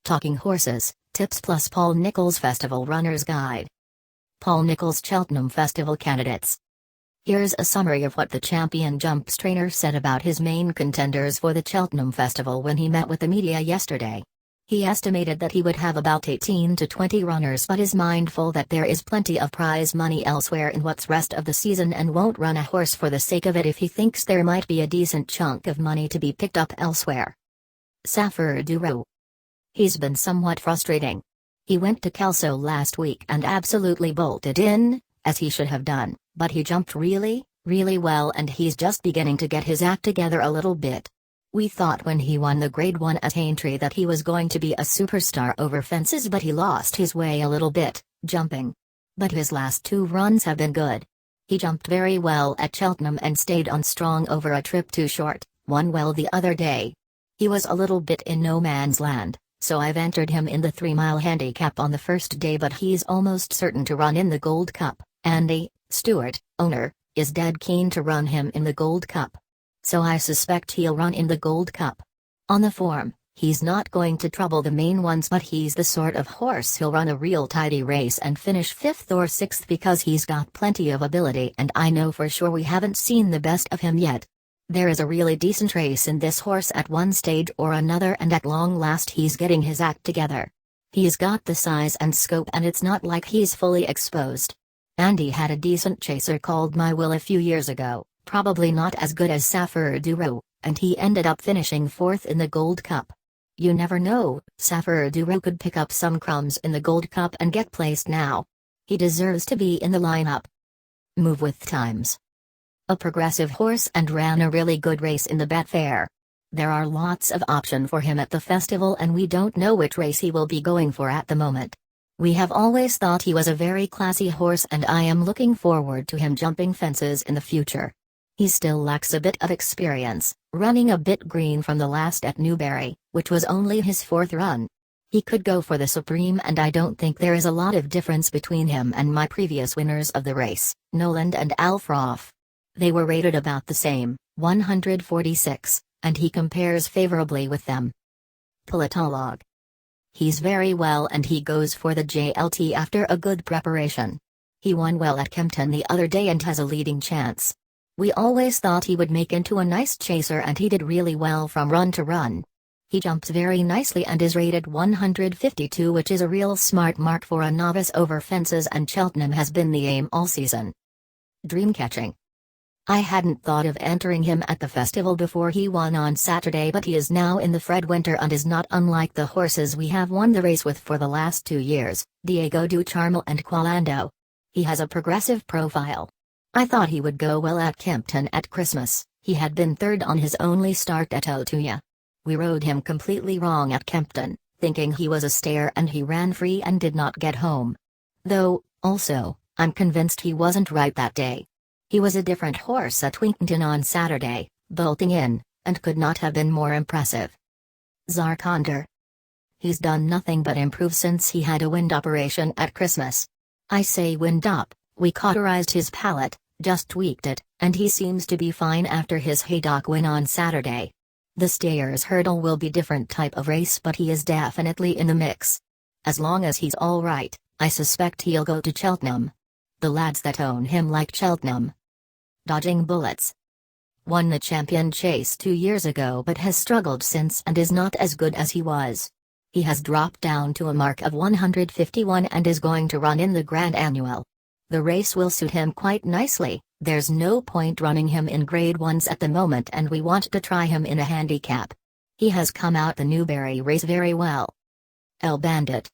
Talking Horses, Tips plus Paul Nicholls Festival Runner's Guide. Paul Nicholls Cheltenham Festival Candidates. Here's a summary of what the champion jumps trainer said about his main contenders for the Cheltenham Festival when he met with the media yesterday. He estimated that he would have about 18 to 20 runners, but is mindful that there is plenty of prize money elsewhere in what's rest of the season and won't run a horse for the sake of it if he thinks there might be a decent chunk of money to be picked up elsewhere. Saphir Du Rheu. He's been somewhat frustrating. He went to Kelso last week and absolutely bolted in, as he should have done, but he jumped really well and he's just beginning to get his act together a little bit. We thought when he won the Grade 1 at Aintree that he was going to be a superstar over fences, but he lost his way a little bit, jumping. But his last two runs have been good. He jumped very well at Cheltenham and stayed on strong over a trip too short, won well the other day. He was a little bit in no man's land, so I've entered him in the 3-mile handicap on the first day, but he's almost certain to run in the Gold Cup. Andy, Stewart, owner, is dead keen to run him in the Gold Cup. So I suspect he'll run in the Gold Cup. On the form, he's not going to trouble the main ones, but he's the sort of horse who'll run a real tidy race and finish 5th or 6th because he's got plenty of ability, and I know for sure we haven't seen the best of him yet. There is a really decent race in this horse at one stage or another, and at long last he's getting his act together. He's got the size and scope, and it's not like he's fully exposed. Andy had a decent chaser called My Will a few years ago, probably not as good as Saphir Du Rheu, and he ended up finishing 4th in the Gold Cup. You never know, Saphir Du Rheu could pick up some crumbs in the Gold Cup and get placed now. He deserves to be in the lineup. Move with Times. A progressive horse and ran a really good race in the Betfair. There are lots of options for him at the festival, and we don't know which race he will be going for at the moment. We have always thought he was a very classy horse, and I am looking forward to him jumping fences in the future. He still lacks a bit of experience, running a bit green from the last at Newbury, which was only his 4th run. He could go for the Supreme, and I don't think there is a lot of difference between him and my previous winners of the race, Noland and Alfroth. They were rated about the same, 146, and he compares favorably with them. Politologue. He's very well and he goes for the JLT after a good preparation. He won well at Kempton the other day and has a leading chance. We always thought he would make into a nice chaser, and he did really well from run to run. He jumps very nicely and is rated 152, which is a real smart mark for a novice over fences, and Cheltenham has been the aim all season. Dreamcatching. I hadn't thought of entering him at the festival before he won on Saturday, but he is now in the Fred Winter and is not unlike the horses we have won the race with for the last 2 years, Diego du Charmel and Qualando. He has a progressive profile. I thought he would go well at Kempton at Christmas. He had been 3rd on his only start at Otuya. We rode him completely wrong at Kempton, thinking he was a stayer, and he ran free and did not get home. Though, also, I'm convinced he wasn't right that day. He was a different horse at Twington on Saturday, bolting in, and could not have been more impressive. Zarkonder. He's done nothing but improve since he had a wind operation at Christmas. I say wind up, we cauterized his palate, just tweaked it, and he seems to be fine after his Haydock win on Saturday. The Stayers Hurdle will be different type of race, but he is definitely in the mix. As long as he's all right, I suspect he'll go to Cheltenham. The lads that own him like Cheltenham. Dodging Bullets. Won the champion chase 2 years ago but has struggled since and is not as good as he was. He has dropped down to a mark of 151 and is going to run in the Grand Annual. The race will suit him quite nicely. There's no point running him in Grade 1s at the moment, and we want to try him in a handicap. He has come out the Newbury race very well. El Bandit.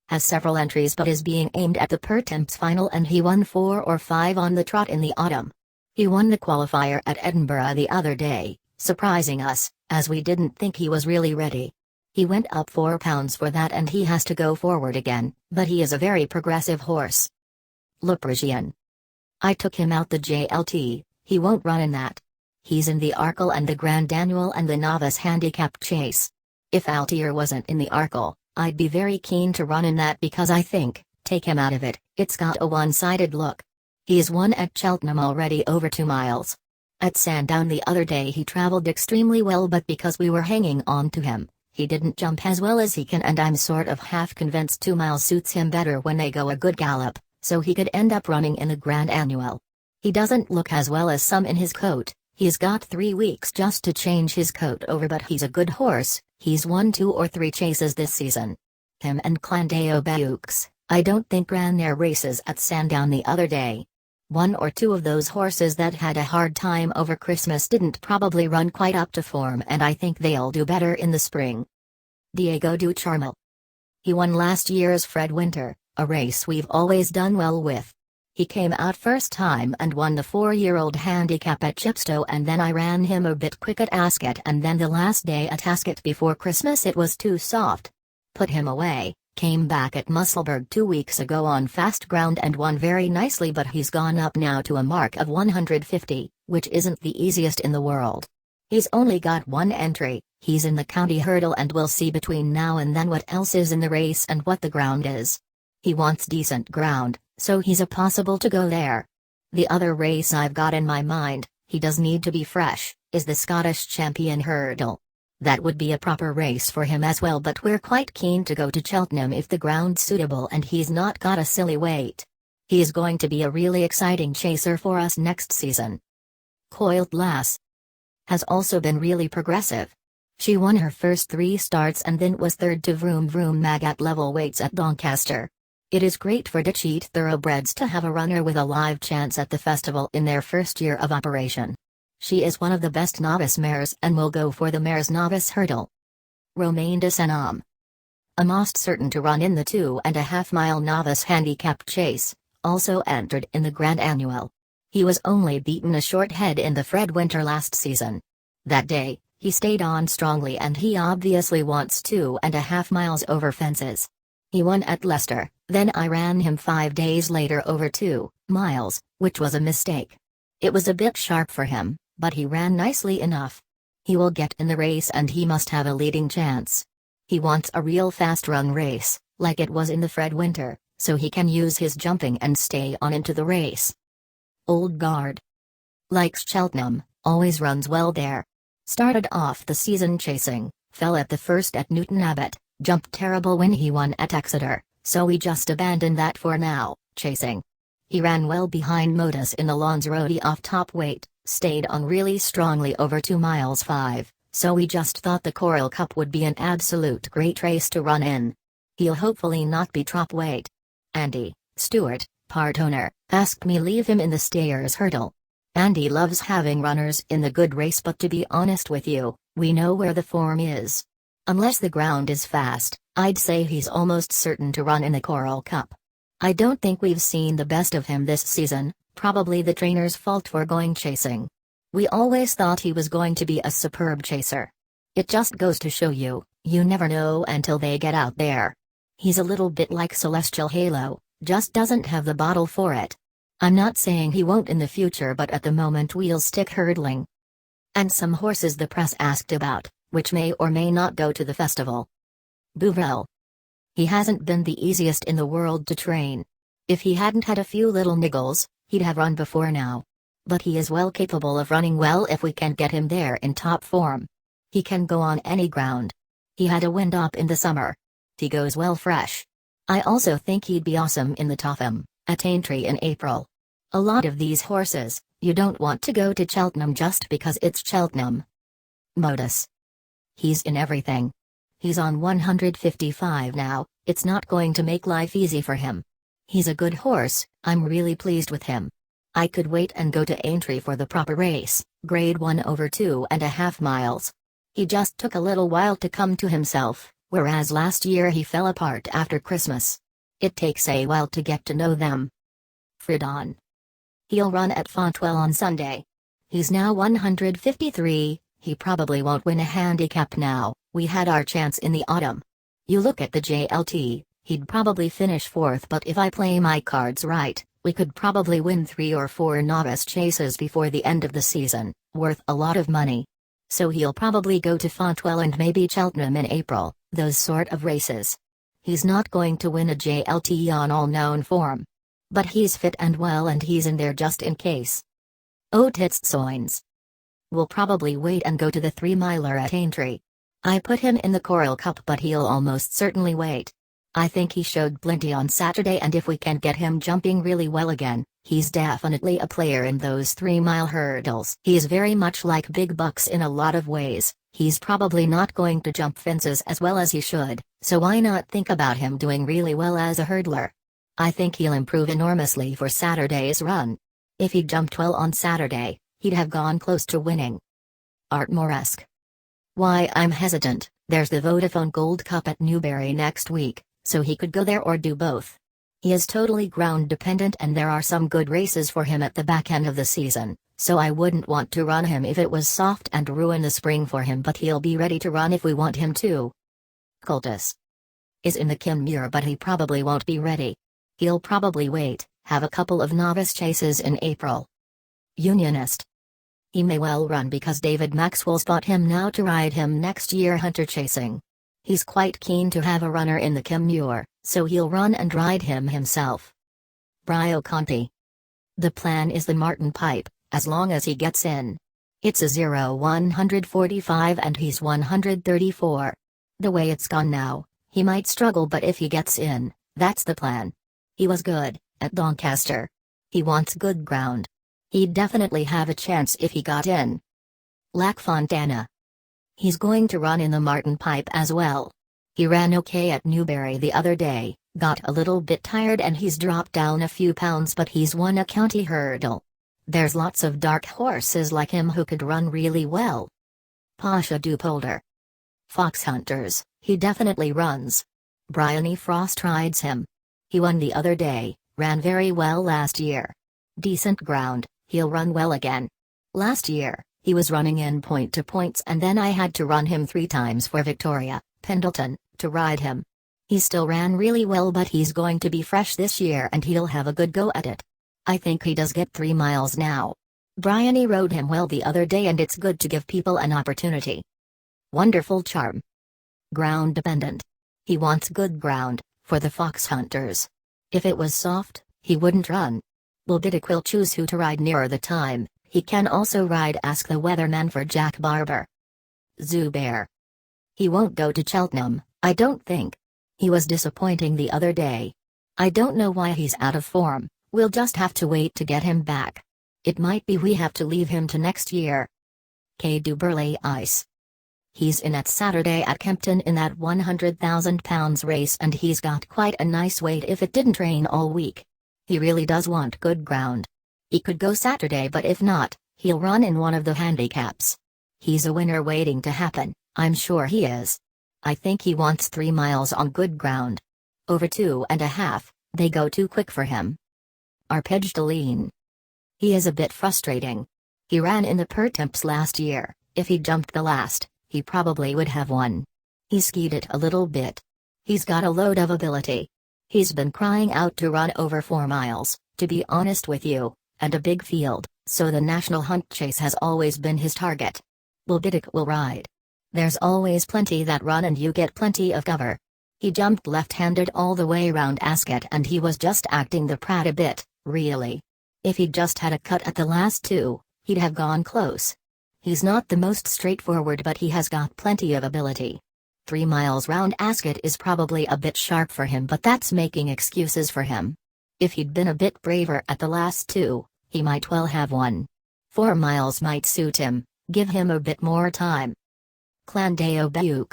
Has several entries but is being aimed at the Pertemps final, and he won 4 or 5 on the trot in the autumn. He won the qualifier at Edinburgh the other day, surprising us, as we didn't think he was really ready. He went up 4 pounds for that and he has to go forward again, but he is a very progressive horse. Le Parisian. I took him out the JLT, he won't run in that. He's in the Arkle and the Grand Annual and the Novice Handicap Chase. If Altier wasn't in the Arkle, I'd be very keen to run in that because I think, take him out of it, it's got a one-sided look. He's won at Cheltenham already over 2 miles. At Sandown the other day he travelled extremely well, but because we were hanging on to him, He didn't jump as well as he can, and I'm sort of half convinced 2 miles suits him better when they go a good gallop, so he could end up running in the Grand Annual. He doesn't look as well as some in his coat. He's got 3 weeks just to change his coat over, but he's a good horse. He's won 2 or 3 chases this season. Him and Clandeo Bayeux, I don't think, ran their races at Sandown the other day. 1 or 2 of those horses that had a hard time over Christmas didn't probably run quite up to form, and I think they'll do better in the spring. Diego du Charmel. He won last year's Fred Winter, a race we've always done well with. He came out first time and won the 4-year-old handicap at Chepstow, and then I ran him a bit quick at Ascot, and then the last day at Ascot before Christmas it was too soft. Put him away, came back at Musselburgh 2 weeks ago on fast ground and won very nicely, but he's gone up now to a mark of 150, which isn't the easiest in the world. He's only got 1 entry, he's in the county hurdle, and we'll see between now and then what else is in the race and what the ground is. He wants decent ground, so he's a possible to go there. The other race I've got in my mind, he does need to be fresh, is the Scottish Champion Hurdle. That would be a proper race for him as well, but we're quite keen to go to Cheltenham if the ground's suitable and he's not got a silly weight. He's going to be a really exciting chaser for us next season. Coiled Lass has also been really progressive. She won her first 3 starts and then was third to Vroom Vroom Mag at level weights at Doncaster. It is great for ditch-eat thoroughbreds to have a runner with a live chance at the festival in their first year of operation. She is one of the best novice mares and will go for the Mares' Novice Hurdle. Romain de Saint-Homme. Almost certain to run in the 2.5-mile novice handicap chase, also entered in the Grand Annual. He was only beaten a short head in the Fred Winter last season. That day, he stayed on strongly and he obviously wants 2.5 miles over fences. He won at Leicester, then I ran him 5 days later over 2 miles, which was a mistake. It was a bit sharp for him, but he ran nicely enough. He will get in the race and he must have a leading chance. He wants a real fast run race, like it was in the Fred Winter, so he can use his jumping and stay on into the race. Old Guard. Likes Cheltenham, always runs well there. Started off the season chasing, fell at the first at Newton Abbot, jumped terrible when he won at Exeter, so we just abandoned that for now, chasing. He ran well behind Modus in the Lons Roadie off top weight, stayed on really strongly over 2 miles 5, so we just thought the Coral Cup would be an absolute great race to run in. He'll hopefully not be trop weight. Andy, Stewart, part owner, asked me leave him in the Stayers Hurdle. Andy loves having runners in the good race, but to be honest with you, we know where the form is. Unless the ground is fast, I'd say he's almost certain to run in the Coral Cup. I don't think we've seen the best of him this season, probably the trainer's fault for going chasing. We always thought he was going to be a superb chaser. It just goes to show you, you never know until they get out there. He's a little bit like Celestial Halo, just doesn't have the bottle for it. I'm not saying he won't in the future, but at the moment we'll stick hurdling. And some horses the press asked about, which may or may not go to the festival. Bouvrel. He hasn't been the easiest in the world to train. If he hadn't had a few little niggles, he'd have run before now. But he is well capable of running well if we can get him there in top form. He can go on any ground. He had a wind up in the summer. He goes well fresh. I also think he'd be awesome in the Topham, at Aintree in April. A lot of these horses, you don't want to go to Cheltenham just because it's Cheltenham. Modus. He's in everything. He's on 155 now, it's not going to make life easy for him. He's a good horse, I'm really pleased with him. I could wait and go to Aintree for the proper race, grade 1 over 2.5 miles. He just took a little while to come to himself, whereas last year he fell apart after Christmas. It takes a while to get to know them. Fridon. He'll run at Fontwell on Sunday. He's now 153, he probably won't win a handicap now, we had our chance in the autumn. You look at the JLT, he'd probably finish 4th, but if I play my cards right, we could probably win 3 or 4 novice chases before the end of the season, worth a lot of money. So he'll probably go to Fontwell and maybe Cheltenham in April, those sort of races. He's not going to win a JLT on all known form. But he's fit and well and he's in there just in case. Otis Soins. We'll probably wait and go to the 3-miler at Aintree. I put him in the Coral Cup but he'll almost certainly wait. I think he showed plenty on Saturday and if we can get him jumping really well again, he's definitely a player in those 3-mile hurdles. He's very much like Big Bucks in a lot of ways. He's probably not going to jump fences as well as he should, so why not think about him doing really well as a hurdler? I think he'll improve enormously for Saturday's run. If he jumped well on Saturday, he'd have gone close to winning. Art Moresque. Why I'm hesitant, there's the Vodafone Gold Cup at Newbury next week, so he could go there or do both. He is totally ground dependent and there are some good races for him at the back end of the season, so I wouldn't want to run him if it was soft and ruin the spring for him, but he'll be ready to run if we want him to. Cultus is in the Kim but he probably won't be ready. He'll probably wait, have a couple of novice chases in April. Unionist. He may well run because David Maxwell's bought him now to ride him next year hunter chasing. He's quite keen to have a runner in the Kim, so he'll run and ride him himself. Brio Conti. The plan is the Martin Pipe, as long as he gets in. It's a 0-145 and he's 134. The way it's gone now, he might struggle but if he gets in, that's the plan. He was good at Doncaster. He wants good ground. He'd definitely have a chance if he got in. Lac Fontana. He's going to run in the Martin Pipe as well. He ran okay at Newbury the other day, got a little bit tired and he's dropped down a few pounds but he's won a county hurdle. There's lots of dark horses like him who could run really well. Pasha du Polder. Fox Hunters, he definitely runs. Bryony Frost rides him. He won the other day, ran very well last year. Decent ground, he'll run well again. Last year, he was running in point to points and then I had to run him 3 times for Victoria, Pendleton, to ride him. He still ran really well but he's going to be fresh this year and he'll have a good go at it. I think he does get 3 miles now. Bryony rode him well the other day and it's good to give people an opportunity. Wonderful Charm. Ground dependent. He wants good ground, for the Fox Hunters. If it was soft, he wouldn't run. Buldidic will choose who to ride nearer the time. He can also ride Ask the Weatherman for Jack Barber. Zubair. He won't go to Cheltenham, I don't think. He was disappointing the other day. I don't know why he's out of form, we'll just have to wait to get him back. It might be we have to leave him to next year. K. Du Burley Ice. He's in at Saturday at Kempton in that 100,000 pounds race and he's got quite a nice weight if it didn't rain all week. He really does want good ground. He could go Saturday but if not, he'll run in one of the handicaps. He's a winner waiting to happen, I'm sure he is. I think he wants 3 miles on good ground. Over 2.5, they go too quick for him. Arpege de Ligne. He is a bit frustrating. He ran in the Pertemps last year, if he jumped the last, he probably would have won. He skied it a little bit. He's got a load of ability. He's been crying out to run over 4 miles, to be honest with you, and a big field, so the National Hunt Chase has always been his target. Buldidic will ride. There's always plenty that run and you get plenty of cover. He jumped left-handed all the way round Ascot and he was just acting the prat a bit, really. If he'd just had a cut at the last 2, he'd have gone close. He's not the most straightforward but he has got plenty of ability. 3 miles round Ascot is probably a bit sharp for him but that's making excuses for him. If he'd been a bit braver at the last 2, he might well have won. 4 miles might suit him, give him a bit more time. Clandeo Beux.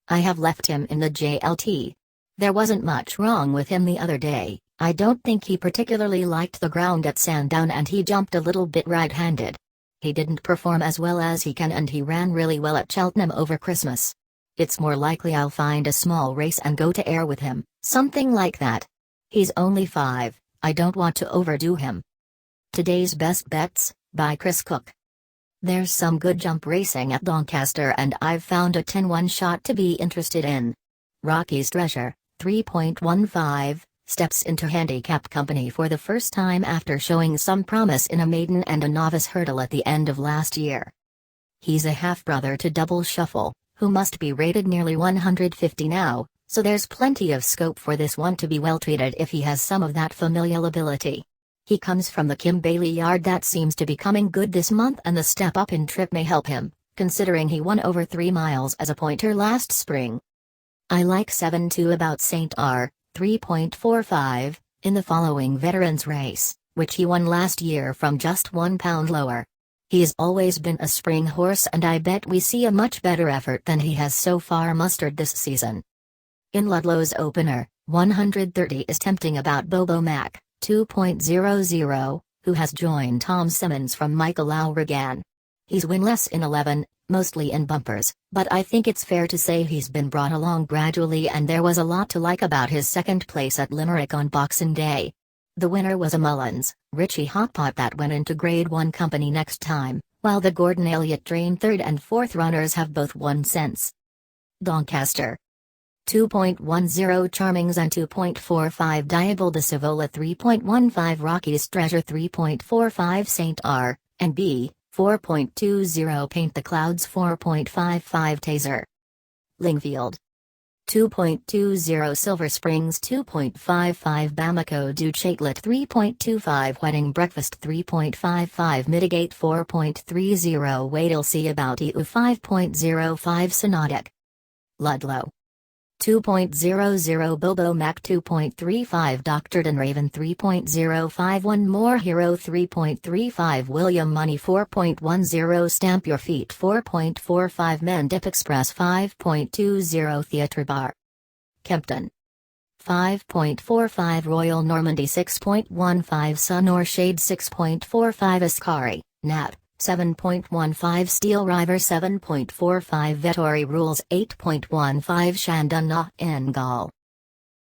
I have left him in the JLT. There wasn't much wrong with him the other day, I don't think he particularly liked the ground at Sandown and he jumped a little bit right-handed. He didn't perform as well as he can and he ran really well at Cheltenham over Christmas. It's more likely I'll find a small race and go to Ayr with him, something like that. He's only 5, I don't want to overdo him. Today's Best Bets, by Chris Cook. There's some good jump racing at Doncaster and I've found a 10-1 shot to be interested in. Rocky's Treasure, 3.15, steps into handicap company for the first time after showing some promise in a maiden and a novice hurdle at the end of last year. He's a half-brother to Double Shuffle, who must be rated nearly 150 now, so there's plenty of scope for this one to be well treated if he has some of that familial ability. He comes from the Kim Bailey yard that seems to be coming good this month and the step up in trip may help him, considering he won over 3 miles as a pointer last spring. I like 7-2 about St. R, 3.45, in the following veterans race, which he won last year from just £1 lower. He's always been a spring horse and I bet we see a much better effort than he has so far mustered this season. In Ludlow's opener, 130 is tempting about Bobo Mac, 2.00, who has joined Tom Simmons from Michael Lowrigan. He's winless in 11, mostly in bumpers, but I think it's fair to say he's been brought along gradually and there was a lot to like about his second place at Limerick on Boxing Day. The winner was a Mullins, Richie Hotpot that went into Grade 1 company next time, while the Gordon Elliott Drain 3rd and 4th runners have both won since. Doncaster 2.10 Charmings and 2.45 Diable de Savola 3.15 Rocky's Treasure 3.45 St. R, and B, 4.20 Paint the Clouds 4.55 Taser. Lingfield 2.20 Silver Springs 2.55 Bamako du Chatelet 3.25 Wedding Breakfast 3.55 Mitigate 4.30 Wait till see about EU 5.05 Synodic. Ludlow 2.00 Bobo Mac 2.35 Dr. Dunraven 3.05 One More Hero 3.35 William Money 4.10 Stamp Your Feet 4.45 Mendip Express 5.20 Theatre Bar. Kempton 5.45 Royal Normandy 6.15 Sun or Shade 6.45 Ascari, Nat 7.15 Steel River 7.45 Vettori Rules 8.15 Shandon Na Ngal